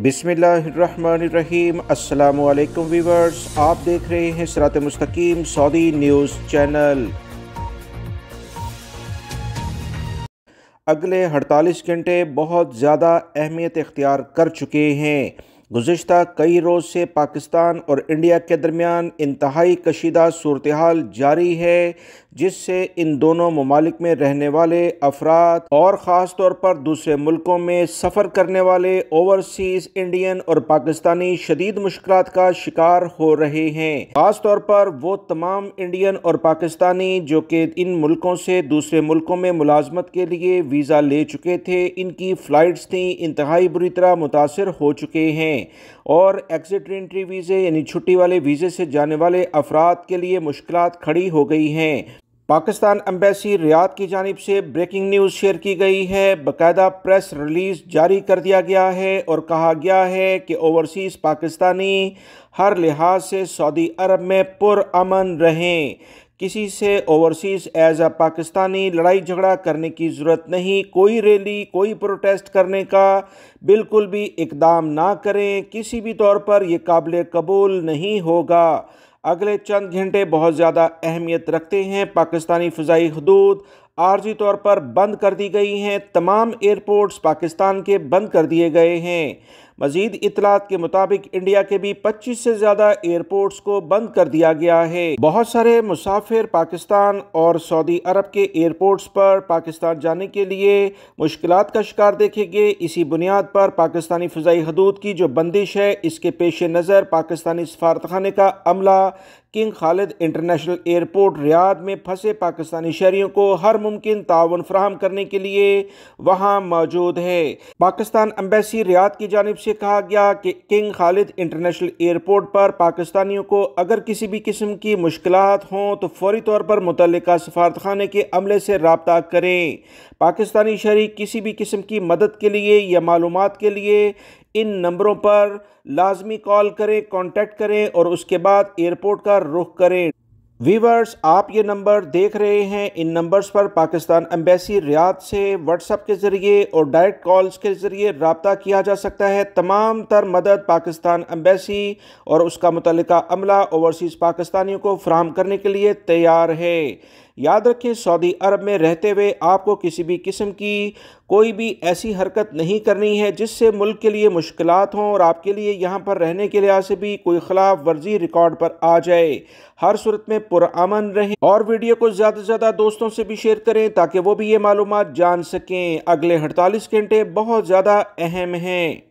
बिस्मिल्लाहिर्रहमानिर्रहीम। अस्सलामु अलैकुम व्यूअर्स, आप देख रहे हैं सिरात मुस्तकीम सऊदी न्यूज़ चैनल। अगले 48 घंटे बहुत ज़्यादा अहमियत इख्तियार कर चुके हैं। गुज़िश्ता कई रोज़ से पाकिस्तान और इंडिया के दरमियान इंतहाई कशीदा सूरत हाल जारी है, जिससे इन दोनों ममालिक में रहने वाले अफराद और ख़ास तौर पर दूसरे मुल्कों में सफ़र करने वाले ओवरसीज़ इंडियन और पाकिस्तानी शदीद मुश्किलात का शिकार हो रहे हैं। ख़ास तौर पर वो तमाम इंडियन और पाकिस्तानी जो कि इन मुल्कों से दूसरे मुल्कों में मुलाजमत के लिए वीज़ा ले चुके थे, इनकी फ़्लाइट्स थी इंतहाई बुरी तरह मुतासर हो चुके हैं और एग्जिट एंट्री वीज़े यानी छुट्टी वाले वीज़े से जाने वाले अफराद के लिए मुश्किलात खड़ी हो गई हैं। पाकिस्तान एम्बेसी रियाद की जानिब से ब्रेकिंग न्यूज़ शेयर की गई है। बाकायदा प्रेस रिलीज़ जारी कर दिया गया है और कहा गया है कि ओवरसीज़ पाकिस्तानी हर लिहाज से सऊदी अरब में पुरअमन रहें। किसी से ओवरसीज़ एज अ पाकिस्तानी लड़ाई झगड़ा करने की ज़रूरत नहीं। कोई रैली, कोई प्रोटेस्ट करने का बिल्कुल भी इक़दाम ना करें। किसी भी तौर पर यह काबिल कबूल नहीं होगा। अगले चंद घंटे बहुत ज़्यादा अहमियत रखते हैं। पाकिस्तानी फ़िज़ाई हदूद आर्जी तौर पर बंद कर दी गई हैं। तमाम एयरपोर्ट्स पाकिस्तान के बंद कर दिए गए हैं। मज़ीद इतलात के मुताबिक इंडिया के भी 25 से ज़्यादा एयरपोर्ट्स को बंद कर दिया गया है। बहुत सारे मुसाफिर पाकिस्तान और सऊदी अरब के एयरपोर्ट्स पर पाकिस्तान जाने के लिए मुश्किलात का शिकार देखेंगे। इसी बुनियाद पर पाकिस्तानी फ़िज़ाई हदूद की जो बंदिश है, इसके पेश नज़र पाकिस्तानी सफारतखाने का अमला king Khalid international airport Riyadh में फंसे पाकिस्तानी शहरियों को हर मुमकिन ताउन फराहम करने के लिए वहां मौजूद है। पाकिस्तान एम्बेसी रियाद की जानिब से कहा गया कि किंग खालिद इंटरनेशनल एयरपोर्ट पर पाकिस्तानियों को अगर किसी भी किस्म की मुश्किलात हों तो फौरी तौर पर मुतल्लिका सफारतखाने के अमले से रब्ता करें। पाकिस्तानी शहरी किसी भी किस्म की मदद के लिए या मालूमात के लिए इन नंबरों पर लाजमी कॉल करें, कांटेक्ट करें और उसके बाद एयरपोर्ट का रुख करें। व्यूअर्स, आप ये नंबर देख रहे हैं। इन नंबर्स पर पाकिस्तान एम्बेसी रियाद से व्हाट्सएप के ज़रिए और डायरेक्ट कॉल्स के ज़रिए रब्ता किया जा सकता है। तमाम तर मदद पाकिस्तान एम्बेसी और उसका मुतल्लिका अमला ओवरसीज़ पाकिस्तानियों को फराहम करने के लिए तैयार है। याद रखें, सऊदी अरब में रहते हुए आपको किसी भी किस्म की कोई भी ऐसी हरकत नहीं करनी है जिससे मुल्क के लिए मुश्किलात हों और आपके लिए यहाँ पर रहने के लिहाज से भी कोई खिलाफ वर्जी रिकॉर्ड पर आ जाए। हर सूरत में पुरअमन रहें और वीडियो को ज़्यादा से ज़्यादा दोस्तों से भी शेयर करें ताकि वो भी ये मालूमात जान सकें। अगले 48 घंटे बहुत ज़्यादा अहम हैं।